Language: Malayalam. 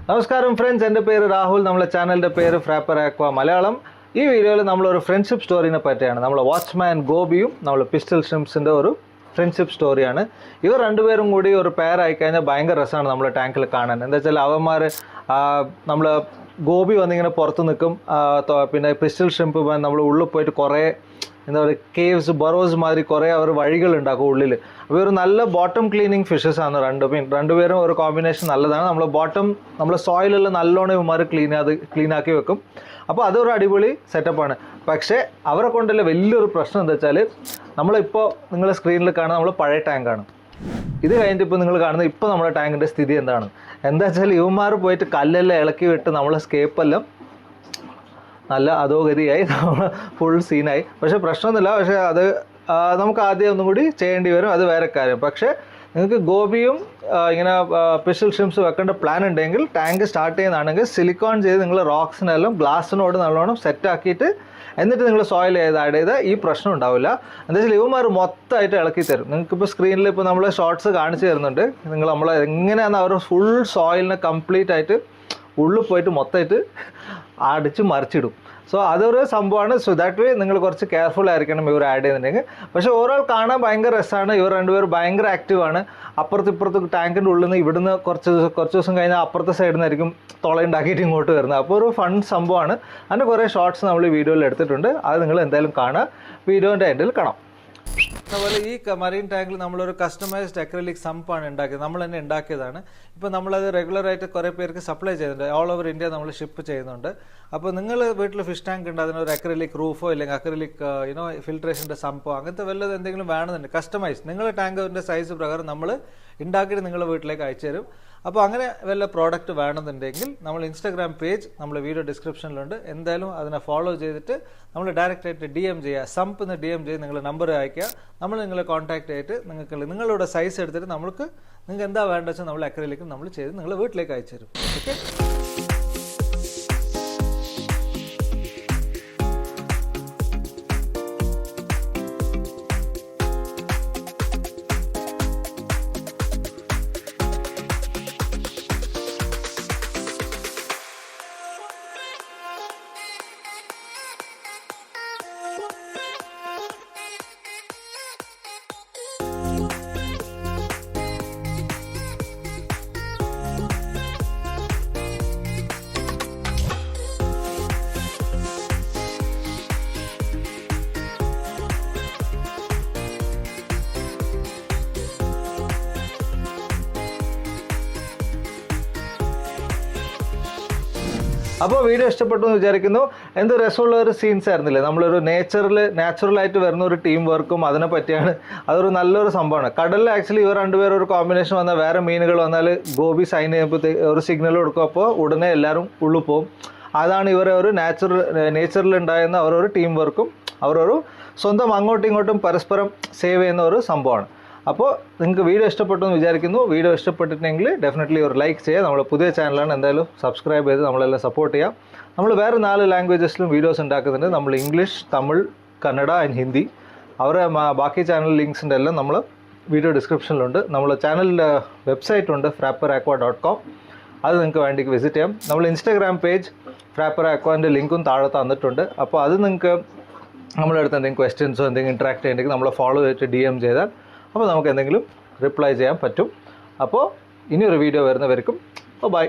നമസ്കാരം ഫ്രണ്ട്സ്, എൻ്റെ പേര് രാഹുൽ. നമ്മളെ ചാനലിൻ്റെ പേര് ഫ്രാപ്പർ ആക്വ മലയാളം. ഈ വീഡിയോയിൽ നമ്മളൊരു ഫ്രണ്ട്ഷിപ്പ് സ്റ്റോറിനെ പറ്റിയാണ്. നമ്മളെ വാച്ച്മാൻ ഗോപിയും നമ്മൾ പിസ്റ്റൽ ഷ്രിംപ്സിൻ്റെ ഒരു ഫ്രണ്ട്ഷിപ്പ് സ്റ്റോറിയാണ്. ഇവർ രണ്ടുപേരും കൂടി ഒരു പെയർ ആയിക്കഴിഞ്ഞാൽ ഭയങ്കര രസമാണ് നമ്മളെ ടാങ്കിൽ കാണാൻ. എന്താ വെച്ചാൽ അവന്മാർ നമ്മൾ ഗോപി വന്നിങ്ങനെ പുറത്ത് നിൽക്കും, പിന്നെ പിസ്റ്റൽ ഷ്രിംപ് നമ്മൾ ഉള്ളിൽ പോയിട്ട് കുറേ എന്താ പറയുക കേവ്സ് ബറോസ് മാതിരി കുറേ അവർ വഴികളുണ്ടാക്കും ഉള്ളിൽ. അപ്പോൾ ഒരു നല്ല ബോട്ടം ക്ലീനിങ് ഫിഷസ് ആണ് രണ്ടുപേരും ഒരു കോമ്പിനേഷൻ നല്ലതാണ്. നമ്മൾ ബോട്ടം നമ്മൾ സോയിലെല്ലാം നല്ലോണം ഇവന്മാർ ക്ലീനാക്കി വെക്കും. അപ്പോൾ അതൊരു അടിപൊളി സെറ്റപ്പാണ്. പക്ഷേ അവരെ കൊണ്ടുള്ള വലിയൊരു പ്രശ്നം എന്താ വെച്ചാൽ നമ്മളിപ്പോൾ നിങ്ങൾ സ്ക്രീനിൽ കാണുന്ന നമ്മൾ പഴയ ടാങ്കാണ്. ഇത് കഴിഞ്ഞിട്ട് ഇപ്പോൾ നിങ്ങൾ കാണുന്നത് ഇപ്പോൾ നമ്മുടെ ടാങ്കിൻ്റെ സ്ഥിതി എന്താ വെച്ചാൽ ഇവന്മാർ പോയിട്ട് കല്ലെല്ലാം ഇളക്കി വിട്ട് നമ്മളെ സ്കേപ്പെല്ലാം നല്ല അധോഗതിയായി, ഫുൾ സീനായി. പക്ഷേ പ്രശ്നമൊന്നുമില്ല. പക്ഷേ അത് നമുക്ക് ആദ്യം ഒന്നും കൂടി ചെയ്യേണ്ടി വരും, അത് വേറെ കാര്യം. പക്ഷേ നിങ്ങൾക്ക് ഗോപിയും ഇങ്ങനെ പിസ്റ്റൽ ഷ്രിംപ്സ് വെക്കേണ്ട പ്ലാൻ ഉണ്ടെങ്കിൽ ടാങ്ക് സ്റ്റാർട്ട് ചെയ്യുന്നതാണെങ്കിൽ സിലിക്കോൺ ചെയ്ത് നിങ്ങൾ റോക്സിനെല്ലാം ഗ്ലാസ്സിനോട് നല്ലോണം സെറ്റാക്കിയിട്ട് എന്നിട്ട് നിങ്ങൾ സോയിൽ ആഡ് ചെയ്താൽ ഈ പ്രശ്നം ഉണ്ടാവില്ല. എന്താ വെച്ചാൽ ഇവന്മാർ മൊത്തമായിട്ട് ഇളക്കി തരും. നിങ്ങൾക്കിപ്പോൾ സ്ക്രീനിൽ ഇപ്പോൾ നമ്മൾ ഷോർട്സ് കാണിച്ചു തരുന്നുണ്ട്. നമ്മൾ എങ്ങനെയാണ് അവർ ഫുൾ സോയിലിനെ കംപ്ലീറ്റ് ആയിട്ട് ഉള്ളിൽ പോയിട്ട് മൊത്തമായിട്ട് അടിച്ച് മറിച്ചിടും. സോ അതൊരു സംഭവമാണ്. സോ ദാറ്റ് വേ നിങ്ങൾ കുറച്ച് കെയർഫുൾ ആയിരിക്കണം ഇവർ ആഡ് ചെയ്യുന്നുണ്ടെങ്കിൽ. പക്ഷേ ഓവറോൾ കാണാൻ ഭയങ്കര രസമാണ്. ഇവർ രണ്ടുപേരും ഭയങ്കര ആക്റ്റീവാണ്. ഇപ്പുറത്ത് ടാങ്കിൻ്റെ ഉള്ളിൽ നിന്ന് ഇവിടുന്ന് കുറച്ച് ദിവസം കഴിഞ്ഞാൽ അപ്പുറത്തെ സൈഡിൽ നിന്നായിരിക്കും തുളയുണ്ടാക്കിയിട്ട് ഇങ്ങോട്ട് വരുന്നത്. അപ്പോൾ ഒരു ഫൺ സംഭവമാണ്. അതിൻ്റെ കുറേ ഷോർട്സ് നമ്മൾ ഈ വീഡിയോയിൽ എടുത്തിട്ടുണ്ട്. അത് നിങ്ങൾ എന്തായാലും കാണുക, വീഡിയോൻ്റെ എൻഡിൽ കാണാം. അതുപോലെ ഈ മറീൻ ടാങ്കിൽ നമ്മളൊരു കസ്റ്റമൈസ്ഡ് അക്രിലിക് സമ്പാണ് ഉണ്ടാക്കിയത്. നമ്മൾ തന്നെ ഉണ്ടാക്കിയതാണ്. ഇപ്പോൾ നമ്മളത് റെഗുലറായിട്ട് കുറേ പേർക്ക് സപ്ലൈ ചെയ്യുന്നുണ്ട്. ഓൾ ഓവർ ഇന്ത്യ നമ്മൾ ഷിപ്പ് ചെയ്യുന്നുണ്ട്. അപ്പോൾ നിങ്ങൾ വീട്ടിൽ ഫിഷ് ടാങ്ക് ഉണ്ട്, അതിനൊരു അക്രിലിക് റൂഫോ ഇല്ലെങ്കിൽ അക്രിലിക് ഫിൽട്രേഷൻ്റെ സമ്പോ അങ്ങനത്തെ വല്ലതും എന്തെങ്കിലും വേണമെന്നുണ്ട് കസ്റ്റമൈസ് നിങ്ങളുടെ ടാങ്കിൻ്റെ സൈസ് പ്രകാരം നമ്മൾ ഉണ്ടാക്കിയിട്ട് നിങ്ങളുടെ വീട്ടിലേക്ക് അയച്ചു തരും. അപ്പോൾ അങ്ങനെ വല്ല പ്രോഡക്റ്റ് വേണമെന്നുണ്ടെങ്കിൽ നമ്മൾ ഇൻസ്റ്റാഗ്രാം പേജ് നമ്മൾ വീഡിയോ ഡിസ്ക്രിപ്ഷനിലുണ്ട്. എന്തായാലും അതിനെ ഫോളോ ചെയ്തിട്ട് നമ്മൾ ഡയറക്റ്റായിട്ട് DM ചെയ്യുക. സമ്പിന്ന് DM ചെയ്ത് നിങ്ങൾ നമ്പർ അയക്കുക. നമ്മൾ നിങ്ങളെ കോൺടാക്ട് ചെയ്തിട്ട് നിങ്ങളുടെ സൈസ് എടുത്തിട്ട് നിങ്ങൾക്ക് എന്താ വേണ്ടത് വെച്ചാൽ നമ്മൾ അക്രിലിക്കും നമ്മൾ ചെയ്ത് നിങ്ങളുടെ വീട്ടിലേക്ക് അയച്ചു തരും. ഓക്കെ. അപ്പോൾ വീഡിയോ ഇഷ്ടപ്പെട്ടു എന്ന് വിചാരിക്കുന്നു. എന്ത് രസമുള്ള ഒരു സീൻസ് ആയിരുന്നില്ലേ. നമ്മളൊരു നാച്ചുറലായിട്ട് വരുന്ന ഒരു ടീം വർക്കും അതിനെ പറ്റിയാണ്. അതൊരു നല്ലൊരു സംഭവമാണ്. കടലിൽ ആക്ച്വലി ഇവർ രണ്ടുപേരും ഒരു കോമ്പിനേഷൻ വന്നാൽ വേറെ മീനുകൾ വന്നാൽ ഗോപി സൈൻ ചെയ്യുമ്പോൾ ഒരു സിഗ്നൽ കൊടുക്കും. അപ്പോൾ ഉടനെ എല്ലാവരും ഉള്ളിൽ പോകും. അതാണ് ഇവരെ ഒരു നേച്ചറിൽ ഉണ്ടായിരുന്ന അവരൊരു ടീം വർക്കും അവരൊരു സ്വന്തം അങ്ങോട്ടും ഇങ്ങോട്ടും പരസ്പരം സേവ് ചെയ്യുന്ന ഒരു സംഭവമാണ്. അപ്പോൾ നിങ്ങൾക്ക് വീഡിയോ ഇഷ്ടപ്പെട്ടു എന്ന് വിചാരിക്കുന്നു. വീഡിയോ ഇഷ്ടപ്പെട്ടിട്ടുണ്ടെങ്കിൽ ഡെഫിനറ്റ്ലി ഒരു ലൈക്ക് ചെയ്യുക. നമ്മൾ പുതിയ ചാനലാണ്, എന്തായാലും സബ്സ്ക്രൈബ് ചെയ്ത് നമ്മളെല്ലാം സപ്പോർട്ട് ചെയ്യാം. നമ്മൾ വേറെ 4 ലാംഗ്വേജസിലും വീഡിയോസ് ഉണ്ടാക്കുന്നുണ്ട്. നമ്മൾ ഇംഗ്ലീഷ്, തമിഴ്, കന്നഡ ആൻഡ് ഹിന്ദി. അവരെ ബാക്കി ചാനൽ ലിങ്ക്സിൻ്റെ എല്ലാം നമ്മൾ വീഡിയോ ഡിസ്ക്രിപ്ഷനിലുണ്ട്. നമ്മൾ ചാനലിൻ്റെ വെബ്സൈറ്റ് ഉണ്ട് frapperaqua.com. അത് നിങ്ങൾക്ക് വേണ്ടി വിസിറ്റ് ചെയ്യാം. നമ്മൾ ഇൻസ്റ്റാഗ്രാം പേജ് ഫ്രാപ്പർ ആക്വാൻ്റെ ലിങ്കും താഴെ തന്നിട്ടുണ്ട്. അപ്പോൾ അത് നിങ്ങൾക്ക് നമ്മളെടുത്ത് എന്തെങ്കിലും ക്വസ്റ്റ്യൻസോ എന്തെങ്കിലും ഇൻട്രാക്ട് ചെയ്യണമെങ്കിൽ നമ്മളെ ഫോളോ ചെയ്തിട്ട് DM ചെയ്താൽ അപ്പോൾ നമുക്ക് എന്തെങ്കിലും റിപ്ലൈ ചെയ്യാൻ പറ്റും. അപ്പോൾ ഇനിയൊരു വീഡിയോ വരുന്നവർക്കും ബൈ.